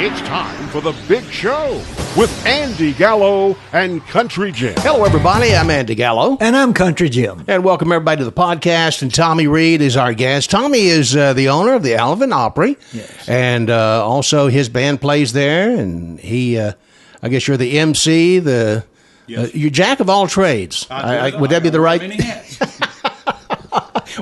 It's time for the big show with Andy Gallo and Country Jim. Hello, everybody. I'm Andy Gallo. And I'm Country Jim. And welcome, everybody, to the podcast. And Tommy Reed is our guest. Tommy is the owner of the Alvin Opry. Yes. And also his band plays there. And he, I guess you're the MC, you're jack of all trades. Would that be the right? Many hats.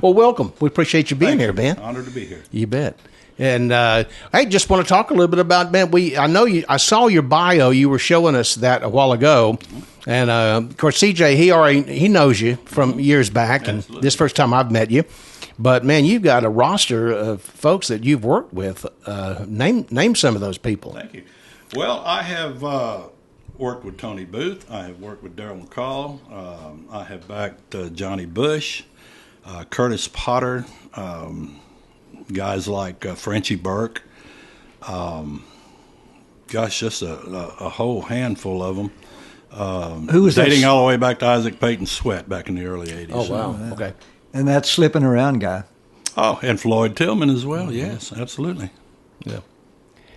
Well, welcome. We appreciate you being here, man. Honored to be here. You bet. And I just want to talk a little bit about, man. I saw your bio. You were showing us that a while ago, and of course, CJ he knows you from years back, Absolutely. And this first time I've met you. But man, you've got a roster of folks that you've worked with. Name some of those people. Thank you. Well, I have worked with Tony Booth. I have worked with Daryl McCall. I have backed Johnny Bush, Curtis Potter. Guys like Frenchie Burke, just a whole handful of them. Who was dating that? all the way back to Isaac Payton Sweat back in the early 80s. Oh wow, okay. And that slipping around guy. Oh, and Floyd Tillman as well. Yes, absolutely. Yeah,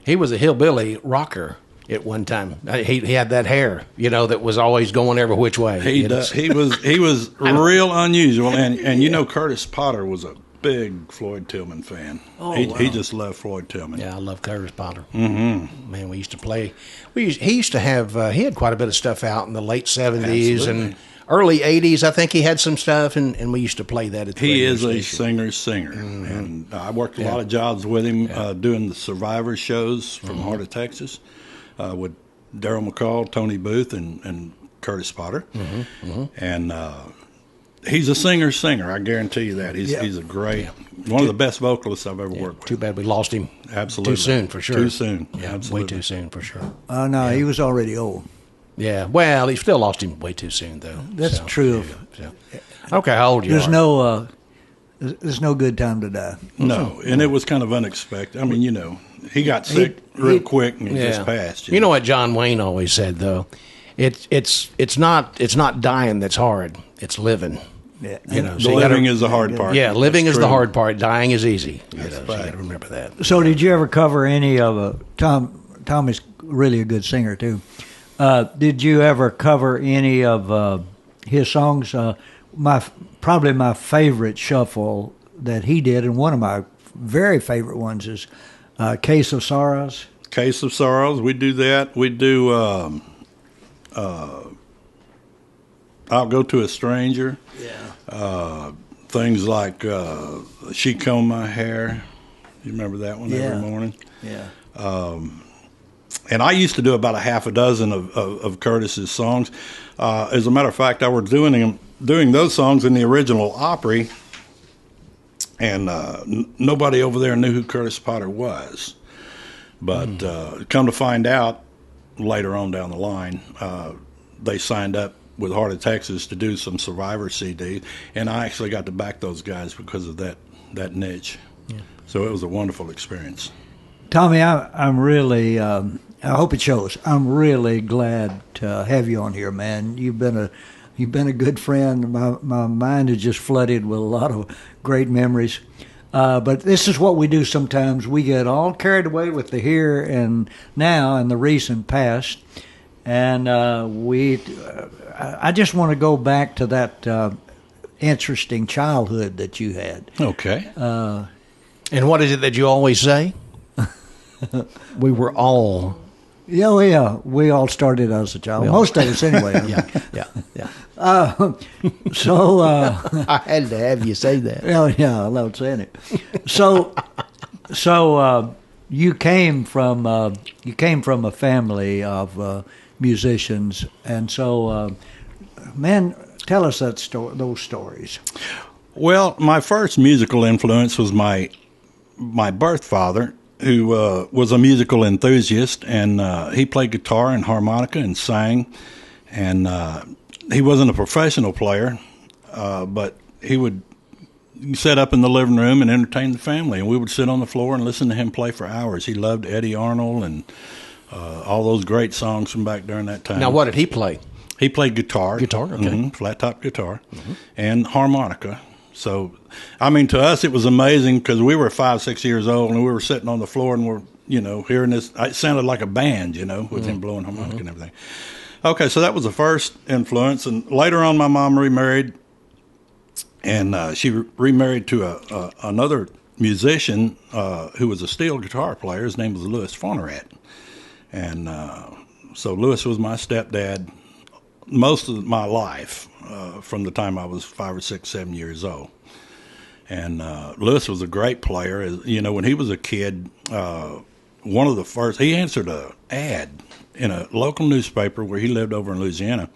he was a hillbilly rocker at one time. He had that hair, that was always going every which way. He was real unusual, and you know Curtis Potter was a big Floyd Tillman fan. Oh, he wow. just loved Floyd Tillman. Yeah, I love Curtis Potter. Mm-hmm. Man, we used to play. He used to have. He had quite a bit of stuff out in the late '70s Absolutely. and early '80s. I think he had some stuff, and we used to play that at the He radio is a station. singer, Mm-hmm. and I worked a lot of jobs with him doing the Survivor shows from Mm-hmm. Heart of Texas with Daryl McCall, Tony Booth, and Curtis Potter. Mm-hmm. And he's a singer. I guarantee you that. He's a great, one of the best vocalists I've ever worked with. Too bad we lost him. Absolutely. Too soon, for sure. Too soon. Yeah, Absolutely. way too soon, for sure. No, he was already old. Yeah, well, he still lost him way too soon, though. That's true. Okay, how old you There's are? there's no good time to die. No, and it was kind of unexpected. I mean, he got sick real quick and he just passed. You know what John Wayne always said, though? It's not dying that's hard. It's living. Yeah. The living is the hard part. Yeah, living That's is the true. hard part. Dying is easy. So you right. got to remember that. So did you ever cover any of Tom is really a good singer too. Did you ever cover any of his songs? Probably my favorite shuffle that he did, and one of my very favorite ones is Case of Sorrows. Case of Sorrows, we do that. We do I'll Go to a Stranger. Yeah. Things like She Combed My Hair. You remember that one every morning? Yeah. And I used to do about a half a dozen of Curtis's songs. As a matter of fact, I was doing those songs in the original Opry, and nobody over there knew who Curtis Potter was. But come to find out, later on down the line, they signed up with Heart of Texas to do some Survivor CD, and I actually got to back those guys because of that niche. Yeah. So it was a wonderful experience. Tommy, I'm really, I hope it shows. I'm really glad to have you on here, man. You've been a good friend. My mind is just flooded with a lot of great memories. But this is what we do sometimes. We get all carried away with the here and now and the recent past. And I just want to go back to that interesting childhood that you had. Okay. And what is it that you always say? We were all. Yeah, we all started as a child. Most of us, anyway. Yeah. So I had to have you say that. yeah, I love saying it. So you came from a family of musicians, and so man, tell us those stories. Well, my first musical influence was my birth father, who was a musical enthusiast, and he played guitar and harmonica and sang. And he wasn't a professional player, but he would set up in the living room and entertain the family. And we would sit on the floor and listen to him play for hours. He loved Eddie Arnold and all those great songs from back during that time. Now, what did he play? He played guitar. Guitar, okay. Flat top guitar, and harmonica. So, I mean, to us, it was amazing because we were 5, 6 years old, and we were sitting on the floor and we're, hearing this. It sounded like a band, with him blowing harmonica and everything. Okay, so that was the first influence. And later on, my mom remarried, and she remarried to another musician who was a steel guitar player. His name was Louis Fonarat. And so Louis was my stepdad most of my life, from the time I was 5 or 6, 7 years old. And Louis was a great player. When he was a kid, one of the first, he answered an ad in a local newspaper where he lived over in Louisiana,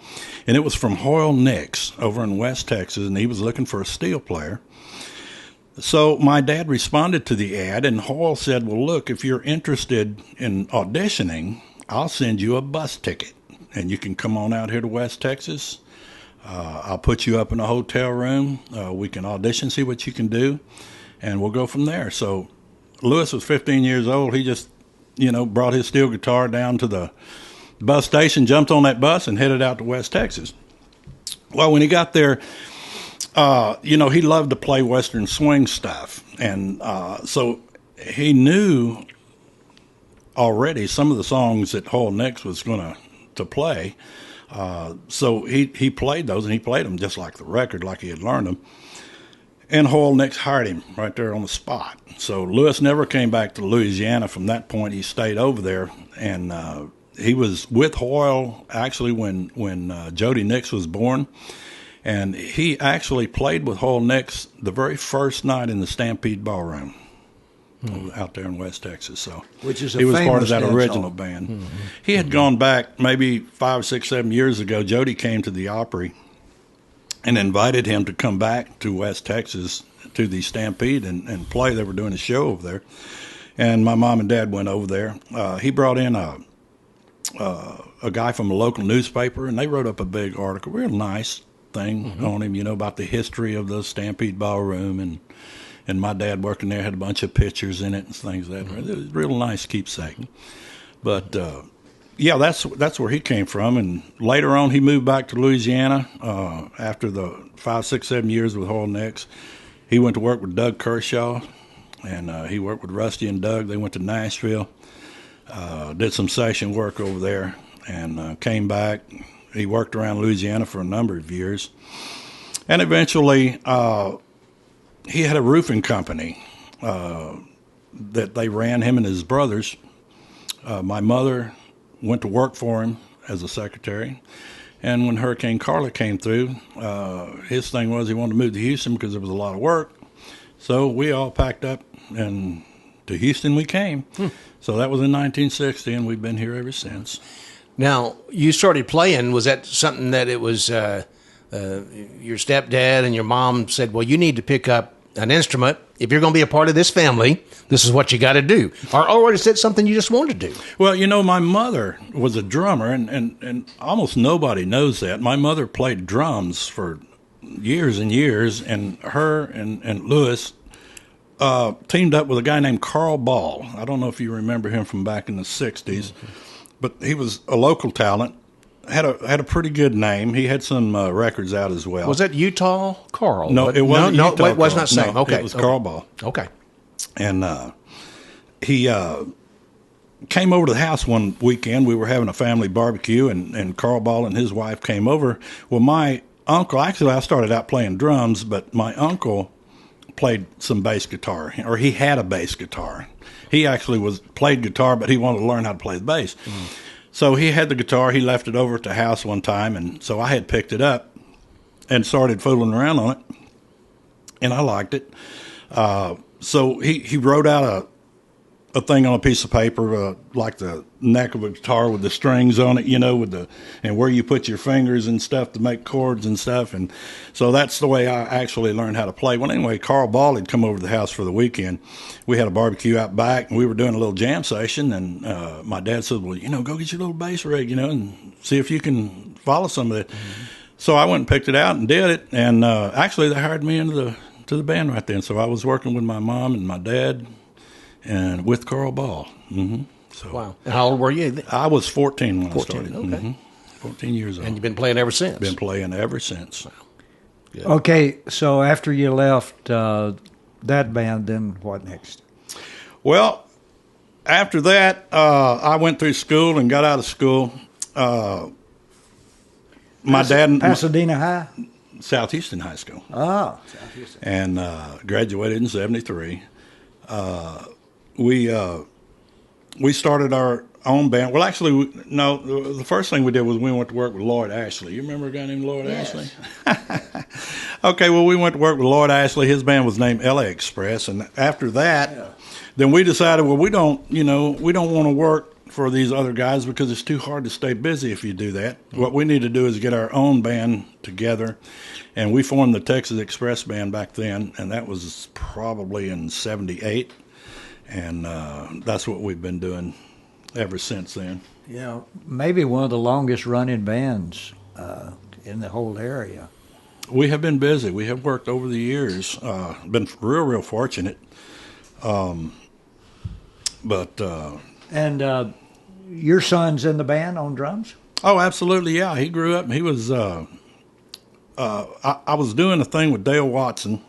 and it was from Hoyle Nix over in West Texas, and he was looking for a steel player. So my dad responded to the ad, and Hoyle said, well, look, if you're interested in auditioning, I'll send you a bus ticket, and you can come on out here to West Texas. I'll put you up in a hotel room. We can audition, see what you can do, and we'll go from there. So Louis was 15 years old. He just, brought his steel guitar down to the bus station, jumped on that bus, and headed out to West Texas. Well, when he got there, he loved to play Western swing stuff. And so he knew already some of the songs that Hoyle Nix was going to play. So he played those, and he played them just like the record, like he had learned them. And Hoyle Nix hired him right there on the spot. So Louis never came back to Louisiana from that point. He stayed over there, and he was with Hoyle actually when Jody Nix was born. And he actually played with Hoyle Nix the very first night in the Stampede Ballroom out there in West Texas. So which is he was part of that original band. Mm-hmm. He had gone back maybe 5, 6, 7 years ago. Jody came to the Opry and invited him to come back to West Texas to the Stampede and play. They were doing a show over there. And my mom and dad went over there. He brought in a guy from a local newspaper, and they wrote up a big article, real nice thing on him, about the history of the Stampede Ballroom. And my dad working there had a bunch of pictures in it and things like that. It was a real nice keepsake. But, yeah, that's where he came from. And later on, he moved back to Louisiana after the 5, 6, 7 years with Hoyle Nix. He went to work with Doug Kershaw, and he worked with Rusty and Doug. They went to Nashville, did some session work over there, and came back. He worked around Louisiana for a number of years. And eventually, he had a roofing company that they ran, him and his brothers. My mother went to work for him as a secretary. And when Hurricane Carla came through, his thing was he wanted to move to Houston because there was a lot of work. So we all packed up, and to Houston we came. So that was in 1960, and we've been here ever since. Now, you started playing. Was that something that it was your stepdad and your mom said, well, you need to pick up an instrument. If you're going to be a part of this family, this is what you got to do. Or is that something you just wanted to do? Well, my mother was a drummer, and almost nobody knows that. My mother played drums for years and years, and her and Louis teamed up with a guy named Carl Ball. I don't know if you remember him from back in the 60s, but he was a local talent. Had a pretty good name. He had some records out as well. Was that Utah Carl? No, it wasn't Utah Carl. It was not saying. No, okay. It was Carl Ball. Okay. And he came over to the house one weekend. We were having a family barbecue, and Carl Ball and his wife came over. Well, my uncle, actually I started out playing drums, but my uncle played some bass guitar, or he had a bass guitar. He actually played guitar, but he wanted to learn how to play the bass. So he had the guitar. He left it over at the house one time, and so I had picked it up and started fooling around on it, and I liked it. So he wrote out a thing on a piece of paper, like the neck of a guitar with the strings on it, and where you put your fingers and stuff to make chords and stuff. And so that's the way I actually learned how to play. Well, anyway, Carl Ball had come over to the house for the weekend. We had a barbecue out back, and we were doing a little jam session. And my dad said, well, go get your little bass rig, and see if you can follow some of it. Mm-hmm. So I went and picked it out and did it. And actually, they hired me into the band right then. So I was working with my mom and my dad, and with Carl Ball. Mm-hmm. So wow. And how old were you? I was 14 when 14, I started. okay. 14 years old. And you've been playing ever since? Been playing ever since. Wow. good. Okay, so after you left that band, then what next? Well, after that, I went through school and got out of school. My dad, Pasadena High? Southeastern High School, Oh, Southeastern. and graduated in '73. We started our own band. Well, actually, no. The first thing we did was we went to work with Lloyd Ashley. You remember a guy named Lloyd Ashley? Okay, well, we went to work with Lloyd Ashley. His band was named LA Express, and after that, then we decided, well, we don't want to work for these other guys because it's too hard to stay busy if you do that. What we need to do is get our own band together, and we formed the Texas Express Band back then, and that was probably in '78, and that's what we've been doing ever since then. Yeah, maybe one of the longest running bands in the whole area. We have been busy. We have worked over the years. Been real fortunate. And your son's in the band on drums? Oh, absolutely, yeah. He grew up, and he was, I was doing a thing with Dale Watson,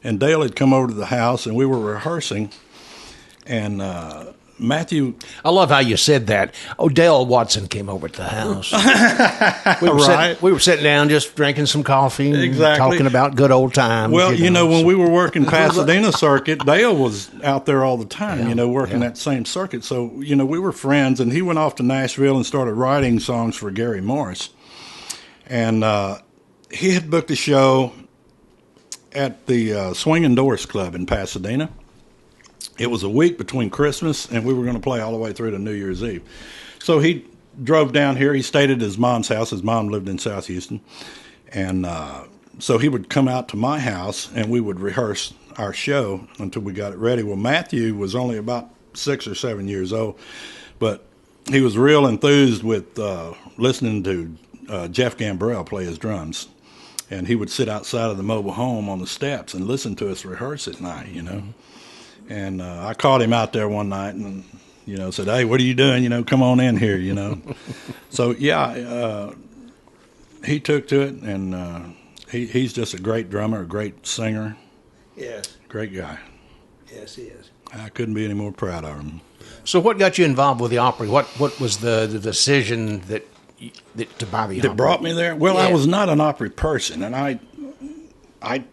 and Dale had come over to the house, and we were rehearsing, and Matthew... I love how you said that. Dale Watson came over to the house. We were sitting down just drinking some coffee and Exactly. talking about good old times. Well, when we were working Pasadena circuit, Dale was out there all the time, working that same circuit. So, we were friends, and he went off to Nashville and started writing songs for Gary Morris. And he had booked a show at the Swingin' Doors Club in Pasadena. It was a week between Christmas, and we were going to play all the way through to New Year's Eve. So he drove down here. He stayed at his mom's house. His mom lived in South Houston. And so he would come out to my house, and we would rehearse our show until we got it ready. Well, Matthew was only about 6 or 7 years old, but he was real enthused with listening to Jeff Gambrell play his drums. And he would sit outside of the mobile home on the steps and listen to us rehearse at night, Mm-hmm. And I caught him out there one night and, said, "Hey, what are you doing? Come on in here, So, he took to it, and he's just a great drummer, a great singer. Yes. Great guy. Yes, he is. I couldn't be any more proud of him. So what got you involved with the Opry? What was the decision that to buy the Opry? That brought me there? Well, I was not an Opry person, and I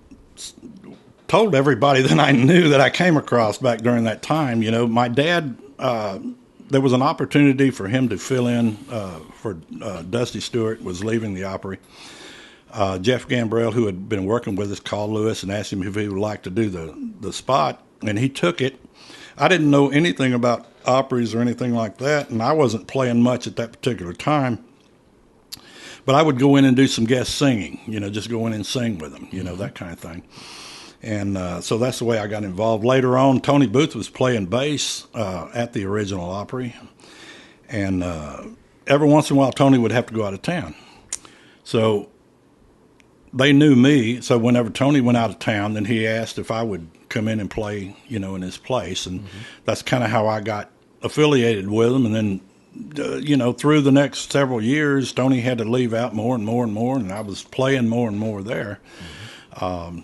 told everybody that I knew that I came across back during that time. My dad, there was an opportunity for him to fill in for Dusty Stewart was leaving the Opry. Jeff Gambrell, who had been working with us, called Lewis and asked him if he would like to do the spot, and he took it. I didn't know anything about Opries or anything like that, and I wasn't playing much at that particular time. But I would go in and do some guest singing, just go in and sing with them, that kind of thing. And so that's the way I got involved. Later on, Tony Booth was playing bass at the original Opry. And every once in a while, Tony would have to go out of town. So they knew me. So whenever Tony went out of town, then he asked if I would come in and play, in his place. And that's kind of how I got affiliated with him. And then, through the next several years, Tony had to leave out more and more and more. And I was playing more and more there.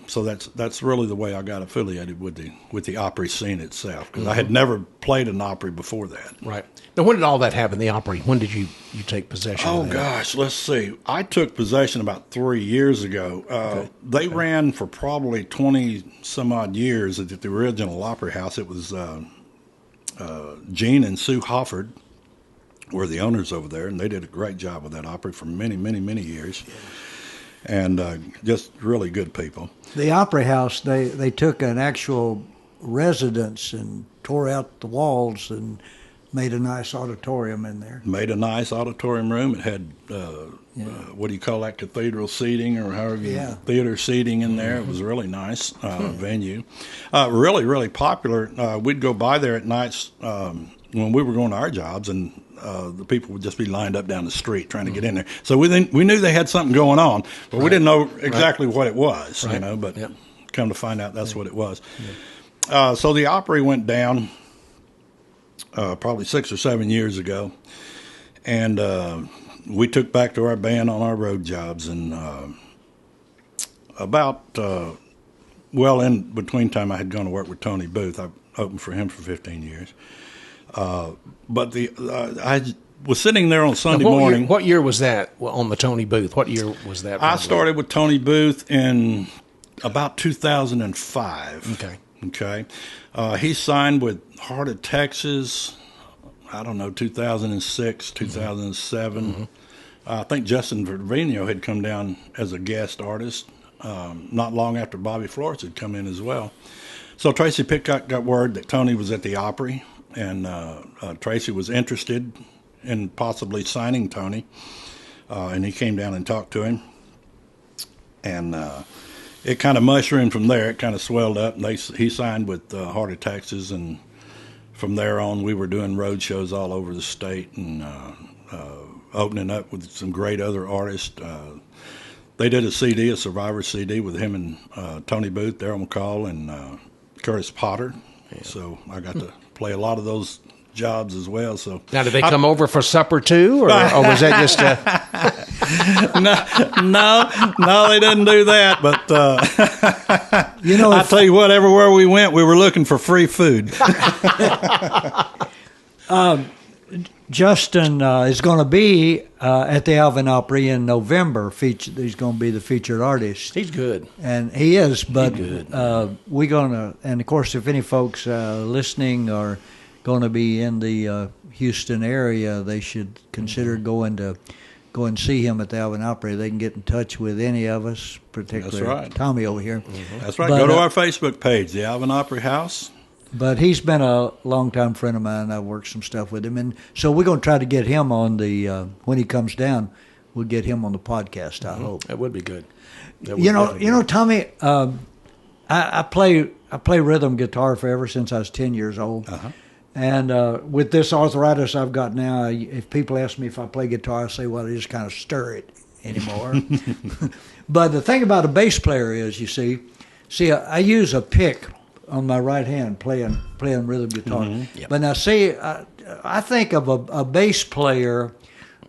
So that's really the way I got affiliated with the Opry scene itself, because I had never played an Opry before that. Right. Now, when did all that happen, the Opry? When did you take possession of that? Oh, gosh, let's see. I took possession about 3 years ago. They ran for probably 20-some-odd years at the original Opry House. It was Gene and Sue Hofford were the owners over there, and they did a great job with that Opry for many, many, many years. Yeah. And just really good people. The Opry House, they took an actual residence and tore out the walls and made a nice auditorium in there. Made a nice auditorium room. It had, what do you call that, cathedral seating or however you, theater seating in there. It was a really nice venue. Really, really popular. We'd go by there at nights when we were going to our jobs, and the people would just be lined up down the street trying to get in there. So we knew they had something going on, but we didn't know exactly what it was, but come to find out that's what it was. Yeah. So the Opry went down probably 6 or 7 years ago, and we took back to our band on our road jobs, and about well, in between time, I had gone to work with Tony Booth. I opened for him for 15 years. But I was sitting there on Sunday morning. What year was that on the Tony Booth? What year was that? I started with Tony Booth in about 2005. Okay. He signed with Heart of Texas, I don't know, 2006, 2007. Mm-hmm. I think Justin Trevino had come down as a guest artist not long after Bobby Flores had come in as well. So Tracy Pitcock got word that Tony was at the Opry, and Tracy was interested in possibly signing Tony, and he came down and talked to him. And it kind of mushroomed from there. It kind of swelled up, and he signed with Heart of Texas, and from there on we were doing road shows all over the state and opening up with some great other artists. They did a CD, a Survivor CD, with him and Tony Booth, Darryl McCall, and Curtis Potter. Yeah. So I got to play a lot of those jobs as well. So now, did they come over for supper too, or was that just No, they didn't do that. But I tell you what, everywhere we went, we were looking for free food. Justin is going to be at the Alvin Opry in November. He's going to be the featured artist. He's good, and he is. But he's good. We're going to, and of course, if any folks listening are going to be in the Houston area, they should consider go and see him at the Alvin Opry. They can get in touch with any of us, particularly That's right. Tommy over here. Mm-hmm. That's right. Go to our Facebook page, the Alvin Opry House. But he's been a longtime friend of mine. I've worked some stuff with him, and so we're going to try to get him on the when he comes down. We'll get him on the podcast. I hope that would be good. You know, Tommy. I play rhythm guitar forever since I was 10 years old, and with this arthritis I've got now, if people ask me if I play guitar, I say, well, I just kind of stir it anymore. But the thing about a bass player is, you see, I use a pick on my right hand playing rhythm guitar. Mm-hmm. Yep. But now, see, I think of a bass player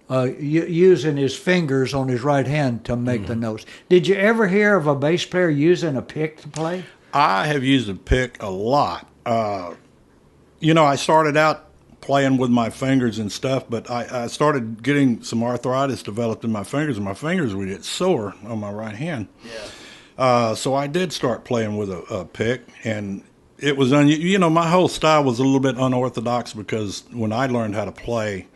using his fingers on his right hand to make the notes. Did you ever hear of a bass player using a pick to play? I have used a pick a lot. I started out playing with my fingers and stuff, but I started getting some arthritis developed in my fingers, and my fingers would get sore on my right hand. Yeah. So I did start playing with a pick, and it was my whole style was a little bit unorthodox because when I learned how to play,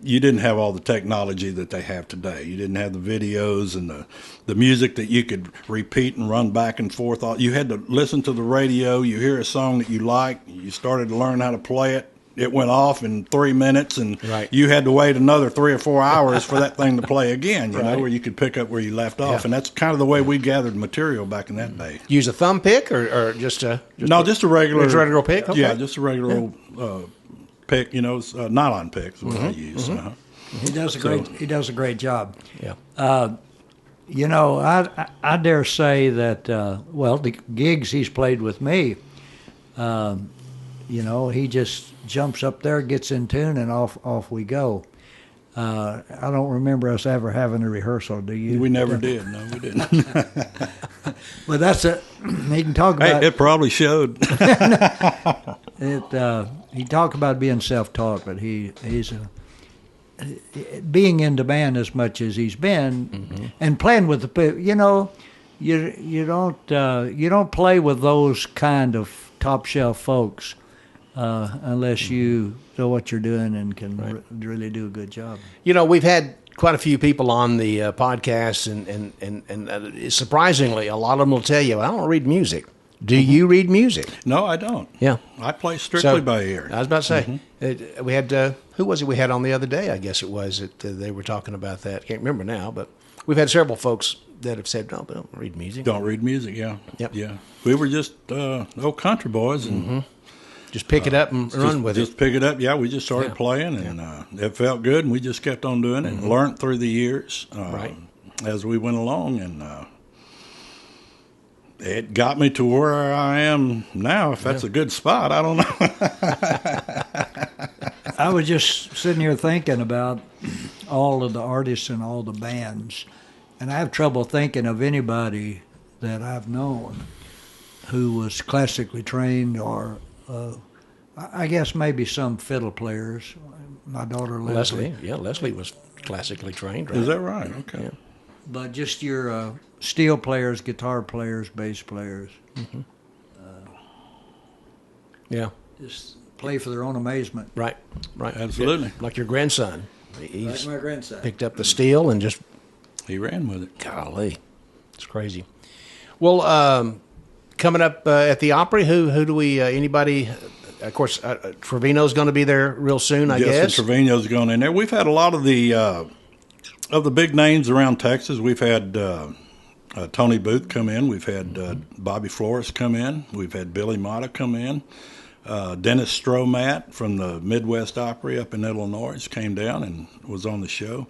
you didn't have all the technology that they have today. You didn't have the videos and the music that you could repeat and run back and forth. You had to listen to the radio. You hear a song that you like. You started to learn how to play it. It went off in 3 minutes, and you had to wait another 3 or 4 hours for that thing to play again, where you could pick up where you left off. Yeah. And that's kind of the way we gathered material back in that day. Use a thumb pick or just a... just a regular... Just a regular pick? Okay. Yeah, just a regular old pick, nylon pick is what I use. Mm-hmm. He does a great job. Yeah. I dare say that, the gigs he's played with me, he just jumps up there, gets in tune, and off we go. I don't remember us ever having a rehearsal, do you? We never did. No, we didn't. But that's it. He can talk about... Hey, it probably showed. He talked about being self-taught, but he's being in demand as much as he's been, and playing with the... You don't play with those kind of top-shelf folks unless you know what you're doing and can really do a good job. We've had quite a few people on the podcast, and surprisingly, a lot of them will tell you, I don't read music. Do you read music? No, I don't. Yeah. I play strictly by ear. I was about to say, we had, who was it we had on the other day, I guess it was, they were talking about that. Can't remember now, but we've had several folks that have said, no, don't read music. Don't read music, yeah. Yep. Yeah. We were just old country boys, and just pick it up and run with it. Just pick it up, yeah. We just started playing, and it felt good, and we just kept on doing it and learned through the years as we went along, and it got me to where I am now. If that's a good spot, I don't know. I was just sitting here thinking about all of the artists and all the bands, And I have trouble thinking of anybody that I've known who was classically trained, or I guess maybe some fiddle players. My daughter Leslie. Leslie was classically trained, right? Is that right? Okay. Yeah. But just your steel players, guitar players, bass players. Mm-hmm. Yeah. Just play for their own amazement. Right. Absolutely. Like your grandson. He's Like my grandson. picked up the steel and just, He ran with it. golly, it's crazy. Well, coming up at the Opry, who do we, anybody, of course, Trevino's going to be there real soon, I guess. Justin Trevino's going in there. We've had a lot of the big names around Texas. We've had Tony Booth come in. We've had Bobby Flores come in. We've had Billy Mata come in. Dennis Stromat from the Midwest Opry up in Illinois came down and was on the show.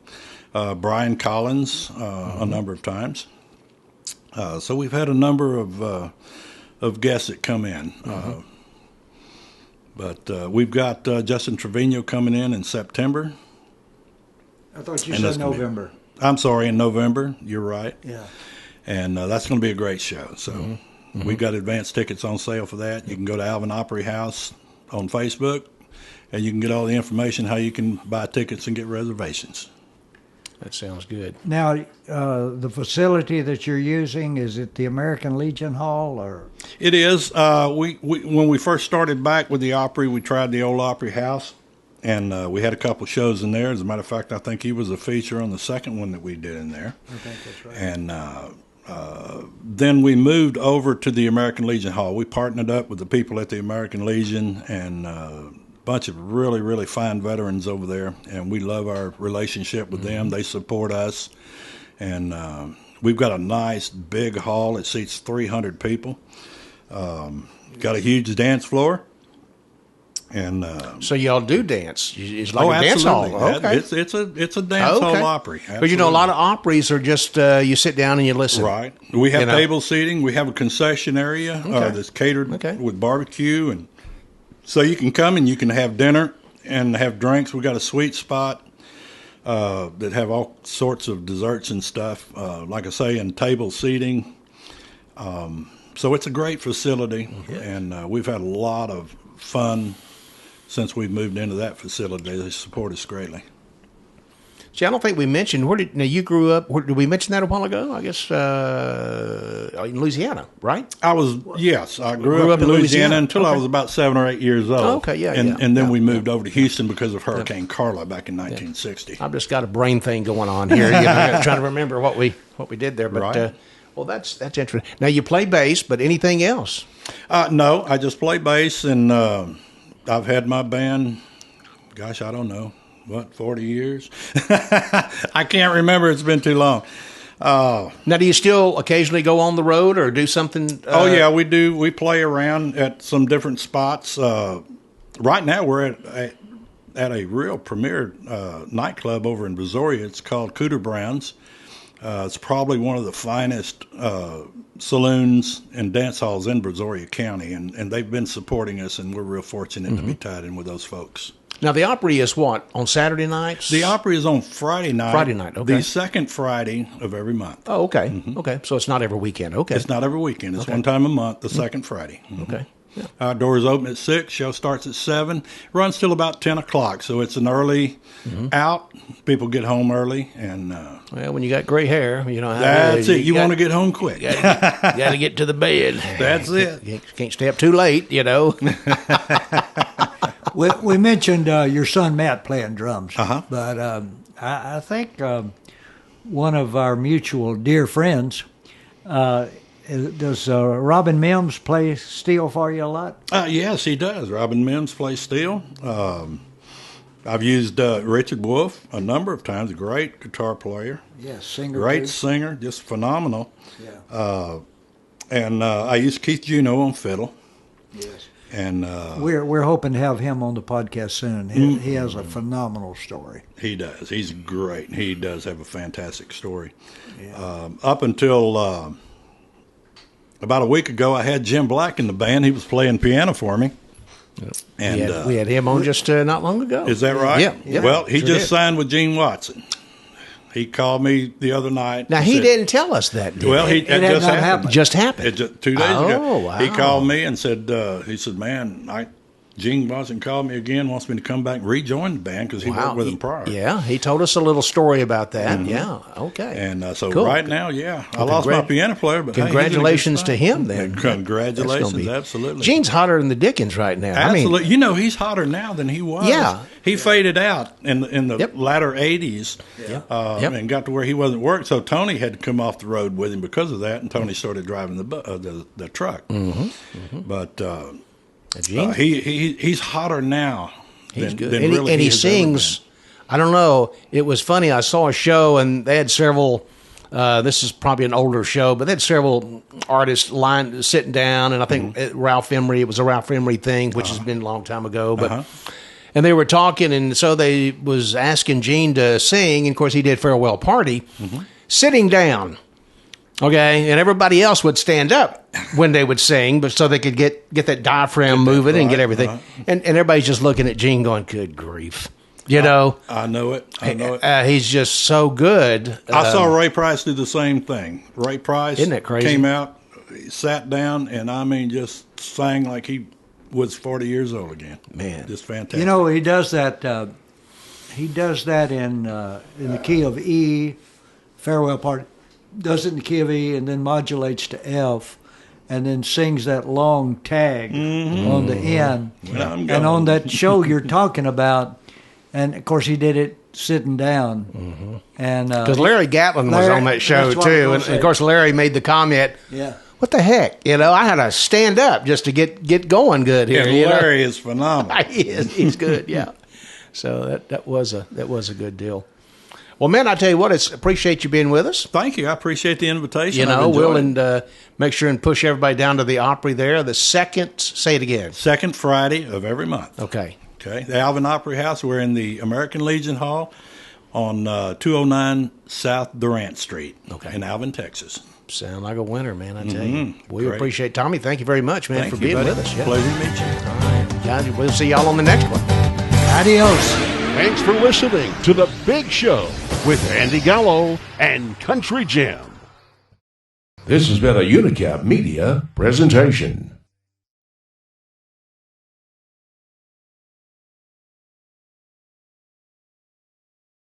Brian Collins a number of times. So we've had a number of guests that come in. But we've got Justin Trevino coming in September. I thought you And said that's gonna be- November. I'm sorry, in November. You're right. Yeah. And that's going to be a great show. So we've got advance tickets on sale for that. You can go to Alvin Opry House on Facebook, and you can get all the information how you can buy tickets and get reservations. That sounds good. Now, the facility that you're using, is it the American Legion Hall, or? It is. We when we first started back with the Opry, we tried the old Opry House, and we had a couple shows in there. As a matter of fact, I think he was a feature on the second one that we did in there. I think that's right. And then we moved over to the American Legion Hall. We partnered up with the people at the American Legion and a bunch of really, really fine veterans over there, and we love our relationship with them. They support us, and we've got a nice big hall. It seats 300 people. Got a huge dance floor. And So y'all do dance? It's like a dance hall. Okay. It's a dance hall Opry. Because a lot of Opries are just you sit down and you listen. Right. We have You know. table seating. We have a concession area that's catered with barbecue, and so you can come and you can have dinner and have drinks. We got a sweet spot that have all sorts of desserts and stuff. Like I say, and table seating. So it's a great facility, and we've had a lot of fun since we've moved into that facility. They support us greatly. See, I don't think we mentioned now you grew up. Did we mention that a while ago? I guess in Louisiana, right? I grew up in Louisiana until I was about 7 or 8 years old. Okay, yeah, and then we moved over to Houston because of Hurricane Carla back in 1960. I've just got a brain thing going on here. I'm trying to remember what we did there. But Right. well, that's interesting. Now you play bass, but anything else? No, I just play bass, and I've had my band. Gosh, I don't know. 40 years? I can't remember. It's been too long. Now, do you still occasionally go on the road or do something? Oh, yeah, we do. We play around at some different spots. Right now, we're at a real premier nightclub over in Brazoria. It's called Cooter Brown's. It's probably one of the finest saloons and dance halls in Brazoria County, and they've been supporting us, and we're real fortunate to be tied in with those folks. Now, the Opry is what, on Saturday nights? The Opry is on Friday night. Friday night, okay. The second Friday of every month. Oh, okay. Okay. So it's not every weekend. Okay. It's not every weekend. It's one time a month, the second Friday. Okay. Yeah. Our doors open at 6. Show starts at 7. Runs till about 10 o'clock. So it's an early out. People get home early. And Well, when you got gray hair, you know how that's it. You want to get home quick. You got to get to the bed. That's it. You can't stay up too late, you know. We mentioned your son Matt playing drums, Uh-huh. but I think one of our mutual dear friends, does Robin Mims play steel for you a lot? Yes, he does. Robin Mims plays steel. I've used Richard Wolf a number of times. Great guitar player. Yes, singer. Great too. singer. Just phenomenal. Yeah. And I used Keith Juno on fiddle. Yes. And We're hoping to have him on the podcast soon. He has a phenomenal story. he does. He's great. He does have a fantastic story. Yeah. Up until about a week ago, I had Jim Black in the band. He was playing piano for me. And we had him on just not long ago. is that right? Yeah. Well, he Sure just did. signed with Gene Watson. He called me the other night. Now, he didn't tell us that, did Well, he? it just happened. Just happened. It just, 2 days ago. Oh, wow. He called me and said, man, Gene Boston called me again, wants me to come back and rejoin the band because he worked with him prior. Yeah, he told us a little story about that. Mm-hmm. Yeah, okay. And so cool. Right now, I lost my piano player, but congratulations to him then. Congratulations, absolutely. Gene's hotter than the Dickens right now. Absolutely. I mean, he's hotter now than he was. Yeah. He faded out in the latter 80s and got to where he wasn't working. So Tony had to come off the road with him because of that, and Tony started driving the truck. Mm-hmm. Mm-hmm. But he's hotter now. He's good. And he sings. I don't know. It was funny. I saw a show, and they had several. This is probably an older show, but they had several artists sitting down, and I think Ralph Emery. It was a Ralph Emery thing, which has been a long time ago. But and they were talking, and so they was asking Gene to sing. And of course, he did "Farewell Party," sitting down. Okay, and everybody else would stand up when they would sing, but so they could get that diaphragm moving and get everything. And everybody's just looking at Gene going, good grief. You know? I know it. He's just so good. I saw Ray Price do the same thing. Ray Price isn't that crazy? Came out, he sat down, and just sang like he was 40 years old again. Man. Just fantastic. You know, he does that in the key of E, Farewell Party. Does it in the key of E and then modulates to F and then sings that long tag on the end. And on that show you're talking about, and of course he did it sitting down. And because Larry Gatlin was on that show too, and of course Larry made the comment, what the heck? You know, I had to stand up just to get going good here. And Larry is phenomenal. He is. He's good, yeah. So that was a good deal. Well, man, I tell you what, appreciate you being with us. Thank you. I appreciate the invitation. You know, make sure and push everybody down to the Opry there. The say it again. Second Friday of every month. Okay. The Alvin Opry House. We're in the American Legion Hall on 209 South Durant Street in Alvin, Texas. Sound like a winner, man, I tell you. We appreciate Tommy. Thank you very much, man, for being with us. Yeah. Pleasure to meet you. All right, guys, we'll see y'all on the next one. Adios. Thanks for listening to The Big Show with Andy Gallo and Country Jim. This has been a Unicap Media presentation.